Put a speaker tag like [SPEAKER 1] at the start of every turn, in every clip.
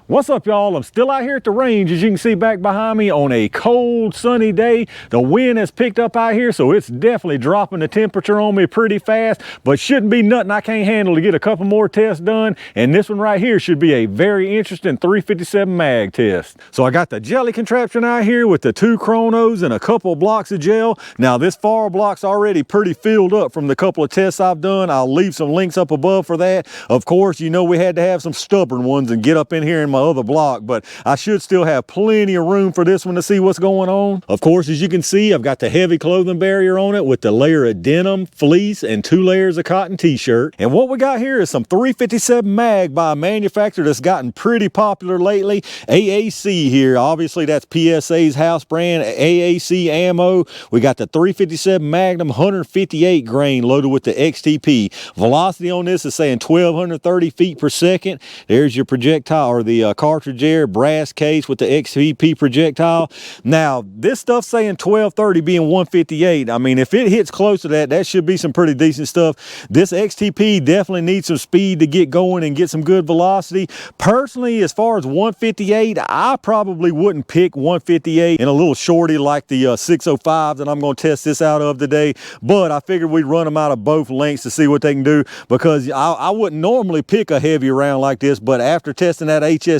[SPEAKER 1] What's up, y'all? I'm still out here at the range, as you can see back behind me, on a cold, sunny day. The wind has picked up out here, so it's definitely dropping the temperature on me pretty fast, but shouldn't be nothing I can't handle to get a couple more tests done. And this one right here should be a very interesting 357 mag test. So I got the jelly contraption out here with the 2 chronos and a couple blocks of gel. Now this far block's already pretty filled up from the couple of tests I've done. I'll leave some links up above for that. Of course, you know we had to have some stubborn ones and get up in here in my other block, but I should still have plenty of room for this one to see what's going on. Of course, as you can see, I've got the heavy clothing barrier on it with the layer of denim, fleece, and 2 layers of cotton t-shirt. And what we got here is some 357 mag by a manufacturer that's gotten pretty popular lately, AAC here. Obviously, that's PSA's house brand, AAC ammo. We got the 357 Magnum 158 grain loaded with the XTP. Velocity on this is saying 1,230 feet per second. There's your projectile, or the cartridge there, brass case with the XTP projectile. Now this stuff's saying 1230 being 158. I mean, if it hits close to that, that should be some pretty decent stuff. This XTP definitely needs some speed to get going and get some good velocity. Personally, as far as 158, I probably wouldn't pick 158 in a little shorty like the 605 that I'm going to test this out of today, but I figured we'd run them out of both lengths to see what they can do, because I wouldn't normally pick a heavy round like this, but after testing that HST,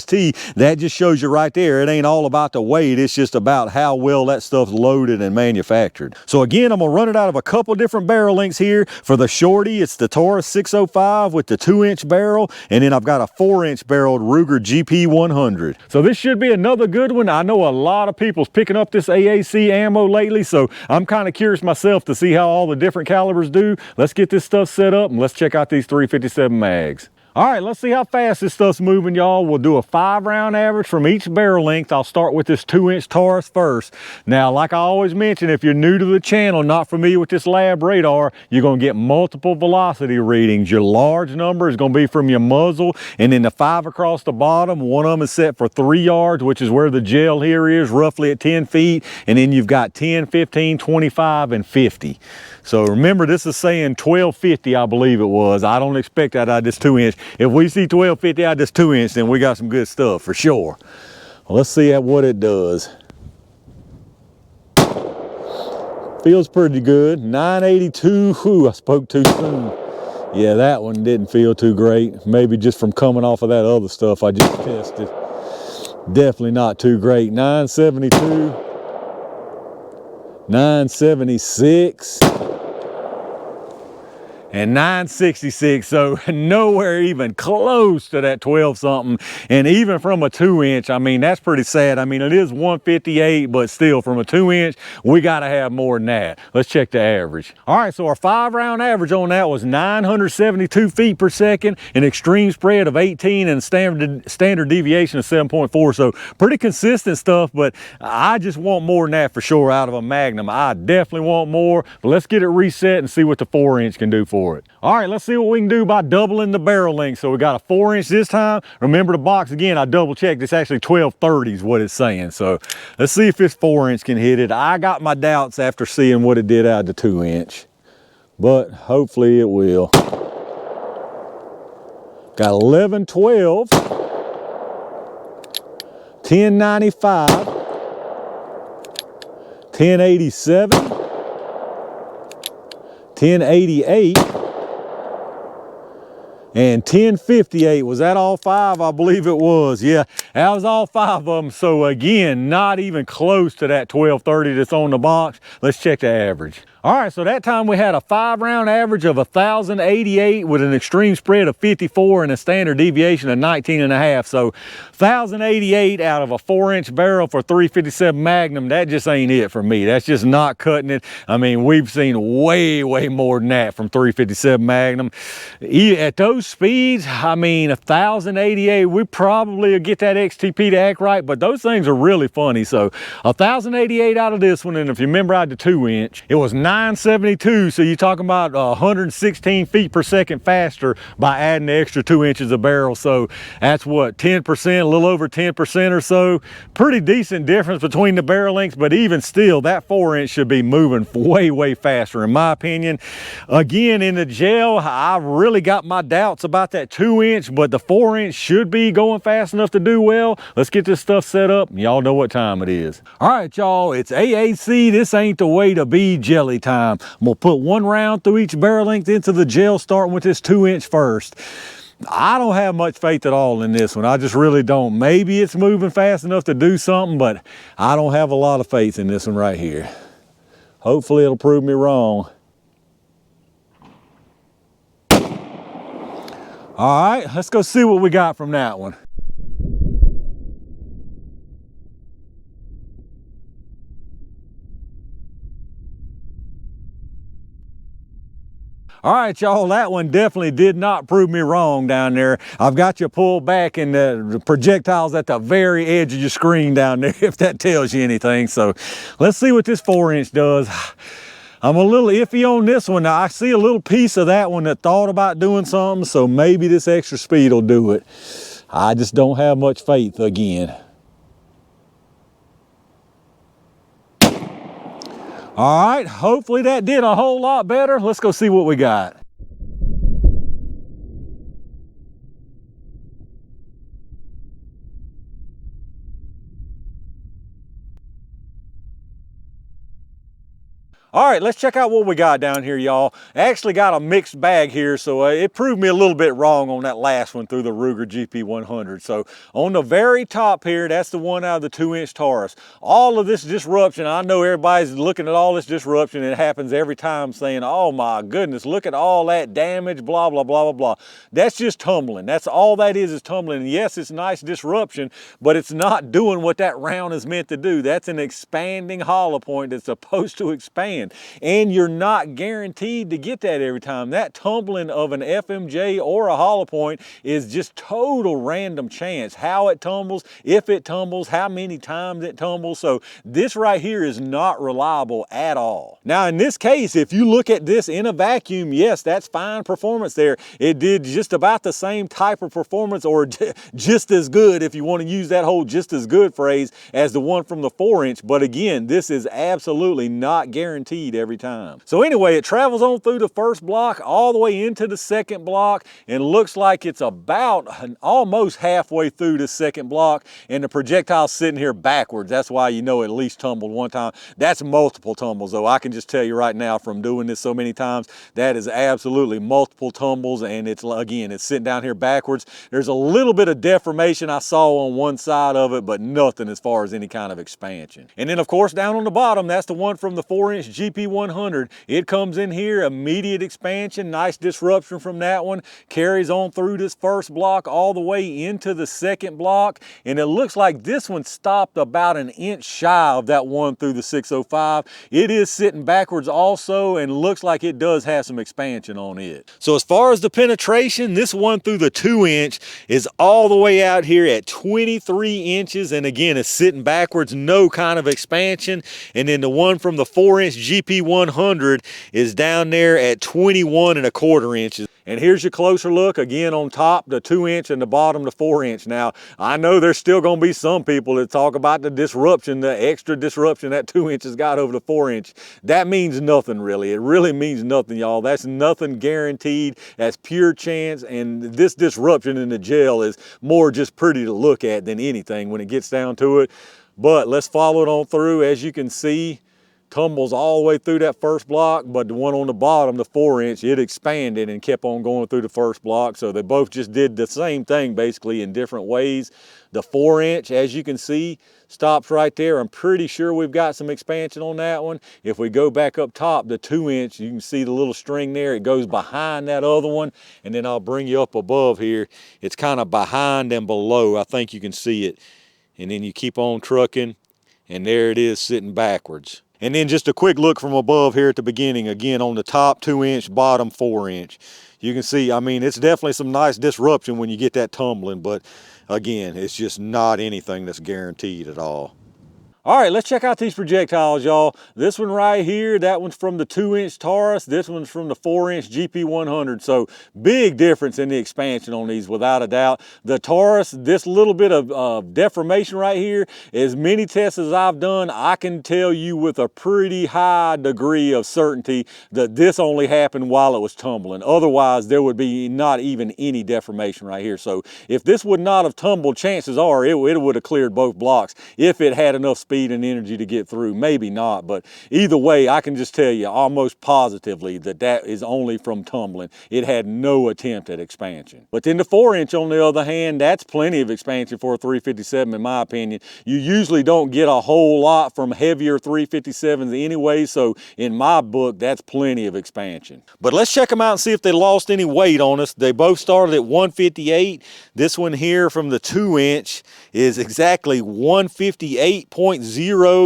[SPEAKER 1] that just shows you right there, it ain't all about the weight, it's just about how well that stuff's loaded and manufactured. So again, I'm gonna run it out of a couple different barrel lengths here. For the shorty, it's the Taurus 605 with the 2-inch barrel, and then I've got a 4-inch barreled Ruger GP100. So this should be another good one. I know a lot of people's picking up this AAC ammo lately, so I'm kind of curious myself to see how all the different calibers do. Let's get this stuff set up and let's check out these 357 mags. All right, let's see how fast this stuff's moving, y'all. We'll do a 5-round average from each barrel length. I'll start with this 2-inch Taurus first. Now, like I always mention, if you're new to the channel, not familiar with this lab radar, you're gonna get multiple velocity readings. Your large number is gonna be from your muzzle, and then the 5 across the bottom, one of them is set for 3 yards, which is where the gel here is, roughly at 10 feet. And then you've got 10, 15, 25, and 50. So remember, this is saying 1250, I believe it was. I don't expect that out of this 2-inch. If we see 1250 out of this 2-inch, then we got some good stuff for sure. Well, let's see what it does. Feels pretty good. 982. Whew, I spoke too soon. Yeah, that one didn't feel too great. Maybe just from coming off of that other stuff I just tested. Definitely not too great. 972. 976. And 966, so nowhere even close to that 12 something. And even from a 2-inch, I mean, that's pretty sad. I mean, it is 158, but still from a 2-inch, we gotta have more than that. Let's check the average. All right, so our 5-round average on that was 972 feet per second, an extreme spread of 18, and standard deviation of 7.4. So pretty consistent stuff, but I just want more than that for sure out of a Magnum. I definitely want more, but let's get it reset and see what the 4-inch can do for it. All right, let's see what we can do by doubling the barrel length. So we got a 4-inch this time. Remember the box again, I double checked, it's actually 1230 is what it's saying. So let's see if this 4-inch can hit it. I got my doubts after seeing what it did out of the 2-inch, but hopefully it will. Got 1112, 1095, 1087, 1088, and 1058. Was that all 5? I believe it was. Yeah, that was all 5 of them. So again, not even close to that 1230 that's on the box. Let's check the average. All right, so that time we had a 5-round average of 1,088 with an extreme spread of 54 and a standard deviation of 19.5. So 1,088 out of a 4-inch barrel for 357 Magnum, that just ain't it for me. That's just not cutting it. I mean, we've seen way more than that from 357 Magnum. At those speeds, I mean, 1,088, we probably will get that XTP to act right, but those things are really funny. So 1,088 out of this one, and if you remember out the 2-inch, it was 972, so you're talking about 116 feet per second faster by adding the extra 2 inches of barrel. So that's what, 10%, a little over 10% or so. Pretty decent difference between the barrel lengths, but even still, that 4-inch should be moving way faster in my opinion. Again, in the gel, I really got my doubts doubts about that 2-inch, but the 4-inch should be going fast enough to do well. Let's get this stuff set up. Y'all know what time it is. All right, y'all, it's AAC. This ain't the way to be jelly time. I'm gonna put 1 round through each barrel length into the gel, starting with this 2-inch first. I don't have much faith at all in this one. I just really don't. Maybe it's moving fast enough to do something, but I don't have a lot of faith in this one right here. Hopefully it'll prove me wrong. All right, let's go see what we got from that one. All right, y'all, that one definitely did not prove me wrong down there. I've got you pulled back and the projectile's at the very edge of your screen down there, if that tells you anything. So let's see what this 4-inch does. I'm a little iffy on this one. Now, I see a little piece of that one that thought about doing something, so maybe this extra speed will do it. I just don't have much faith again. All right, hopefully that did a whole lot better. Let's go see what we got. All right, let's check out what we got down here, y'all. Actually got a mixed bag here, so it proved me a little bit wrong on that last one through the Ruger GP100. So on the very top here, that's the one out of the 2-inch Taurus. All of this disruption, I know everybody's looking at all this disruption. It happens every time saying, oh my goodness, look at all that damage, blah, blah, blah, blah, blah. That's just tumbling. That's all that is tumbling. And yes, it's nice disruption, but it's not doing what that round is meant to do. That's an expanding hollow point that's supposed to expand. And you're not guaranteed to get that every time. That tumbling of an FMJ or a hollow point is just total random chance. How it tumbles, if it tumbles, how many times it tumbles. So this right here is not reliable at all. Now in this case, if you look at this in a vacuum, yes, that's fine performance there. It did just about the same type of performance, or just as good, if you want to use that whole just as good phrase, as the one from the 4-inch. But again, this is absolutely not guaranteed every time. So anyway, it travels on through the first block all the way into the second block, and looks like it's about almost halfway through the second block, and the projectile's sitting here backwards. That's why you know it at least tumbled one time. That's multiple tumbles though. I can just tell you right now from doing this so many times, that is absolutely multiple tumbles, and it's, again, it's sitting down here backwards. There's a little bit of deformation I saw on one side of it, but nothing as far as any kind of expansion. And then of course down on the bottom, that's the one from the 4-inch GP100. It comes in here, immediate expansion, nice disruption from that one, carries on through this first block all the way into the second block, and it looks like this one stopped about an inch shy of that one through the 605. It is sitting backwards also, and looks like it does have some expansion on it. So as far as the penetration, this one through the 2-inch is all the way out here at 23 inches, and again, it's sitting backwards, no kind of expansion. And then the one from the 4-inch GP100 is down there at 21¼ inches. And here's your closer look, again on top, the 2-inch, and the bottom, the 4-inch. Now, I know there's still gonna be some people that talk about the disruption, the extra disruption that 2-inch has got over the 4-inch. That means nothing really. It really means nothing, y'all. That's nothing guaranteed. That's pure chance, and this disruption in the gel is more just pretty to look at than anything when it gets down to it. But let's follow it on through. As you can see, tumbles all the way through that first block, but the one on the bottom, the 4-inch, it expanded and kept on going through the first block. So they both just did the same thing basically in different ways. The 4-inch, as you can see, stops right there. I'm pretty sure we've got some expansion on that one. If we go back up top, the 2-inch, you can see the little string there. It goes behind that other one, and then I'll bring you up above here. It's kind of behind and below. I think you can see it. And then you keep on trucking, and there it is sitting backwards. And then just a quick look from above here at the beginning, again on the top 2-inch, bottom 4-inch. You can see, I mean, it's definitely some nice disruption when you get that tumbling, but again, it's just not anything that's guaranteed at all. All right, let's check out these projectiles, y'all. This one right here, that one's from the 2-inch Taurus. This one's from the 4-inch GP100. So big difference in the expansion on these, without a doubt. The Taurus, this little bit of deformation right here, as many tests as I've done, I can tell you with a pretty high degree of certainty that this only happened while it was tumbling. Otherwise, there would be not even any deformation right here. So if this would not have tumbled, chances are it would have cleared both blocks if it had enough speed and energy to get through. Maybe not, but either way, I can just tell you almost positively that that is only from tumbling. It had no attempt at expansion. But then the 4-inch, on the other hand, that's plenty of expansion for a 357 in my opinion. You usually don't get a whole lot from heavier 357s anyway, so in my book, that's plenty of expansion. But let's check them out and see if they lost any weight on us. They both started at 158. This one here from the 2-inch is exactly 158.0,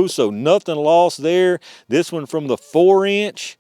[SPEAKER 1] so nothing lost there. This one from the 4-inch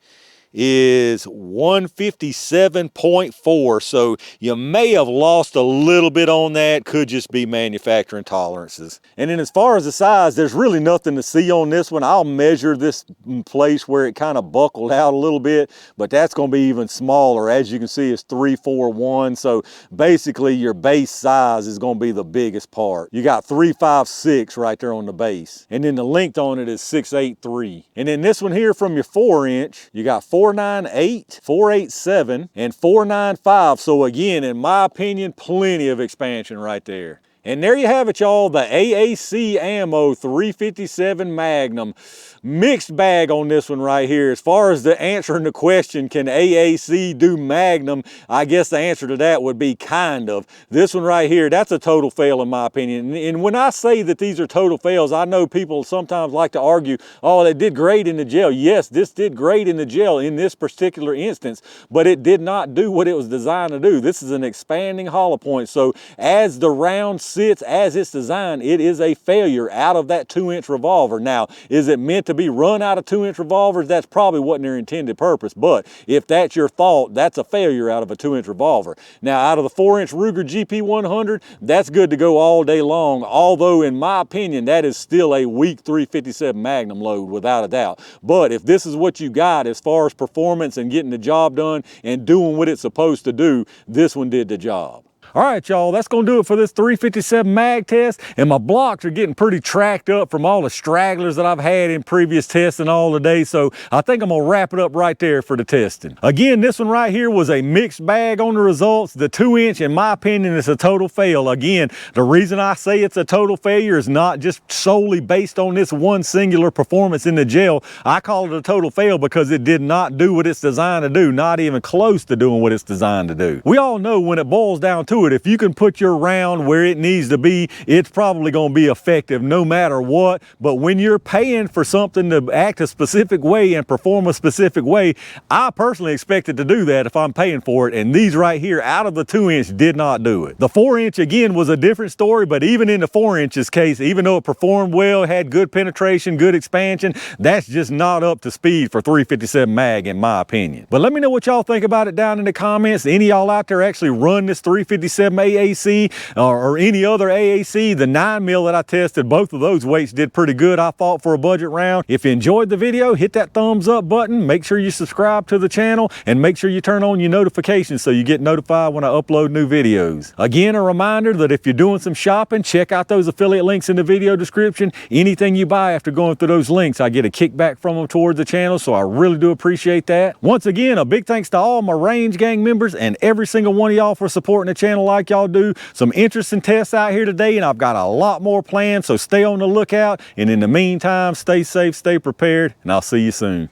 [SPEAKER 1] is 157.4, so you may have lost a little bit on that. Could just be manufacturing tolerances. And then as far as the size, there's really nothing to see on this one. I'll measure this place where it kind of buckled out a little bit, but that's going to be even smaller. As you can see, it's 341, so basically your base size is going to be the biggest part. You got 356 right there on the base, and then the length on it is 683. And then this one here from your 4-inch, you got 498, 487, and 495. So again, in my opinion, plenty of expansion right there. And there you have it, y'all, the AAC Ammo 357 Magnum. Mixed bag on this one right here. As far as the answering the question, can AAC do Magnum? I guess the answer to that would be kind of. This one right here, that's a total fail in my opinion. And when I say that these are total fails, I know people sometimes like to argue, oh, they did great in the gel. Yes, this did great in the gel in this particular instance, but it did not do what it was designed to do. This is an expanding hollow point. So as the round sits, as it's designed, it is a failure out of that 2-inch revolver. Now, is it meant to be run out of 2-inch revolvers? That's probably wasn't their intended purpose, but if that's your thought, that's a failure out of a 2-inch revolver. Now, out of the 4-inch Ruger GP100, that's good to go all day long, although in my opinion, that is still a weak 357 Magnum load without a doubt. But if this is what you got as far as performance and getting the job done and doing what it's supposed to do, this one did the job. All right, y'all, that's gonna do it for this 357 mag test, and my blocks are getting pretty tracked up from all the stragglers that I've had in previous tests and all today, so I think I'm gonna wrap it up right there for the testing. Again, this one right here was a mixed bag on the results. The 2-inch, in my opinion, is a total fail. Again, the reason I say it's a total failure is not just solely based on this one singular performance in the gel. I call it a total fail because it did not do what it's designed to do, not even close to doing what it's designed to do. We all know when it boils down to it, if you can put your round where it needs to be, it's probably going to be effective no matter what. But when you're paying for something to act a specific way and perform a specific way, I personally expect it to do that if I'm paying for it, and these right here out of the 2-inch did not do it. The 4-inch again was a different story, but even in the 4-inch's case, even though it performed well, had good penetration, good expansion, that's just not up to speed for 357 mag in my opinion. But let me know what y'all think about it down in the comments. Any of y'all out there actually run this 357 AAC or any other AAC? The 9mm that I tested, both of those weights did pretty good, I thought, for a budget round. If you enjoyed the video, hit that thumbs up button, make sure you subscribe to the channel, and make sure you turn on your notifications so you get notified when I upload new videos. Again, a reminder that if you're doing some shopping, check out those affiliate links in the video description. Anything you buy after going through those links, I get a kickback from them towards the channel, so I really do appreciate that. Once again, a big thanks to all my Range Gang members and every single one of y'all for supporting the channel like y'all do. Some interesting tests out here today, and I've got a lot more planned, so stay on the lookout. And in the meantime, stay safe, stay prepared, and I'll see you soon.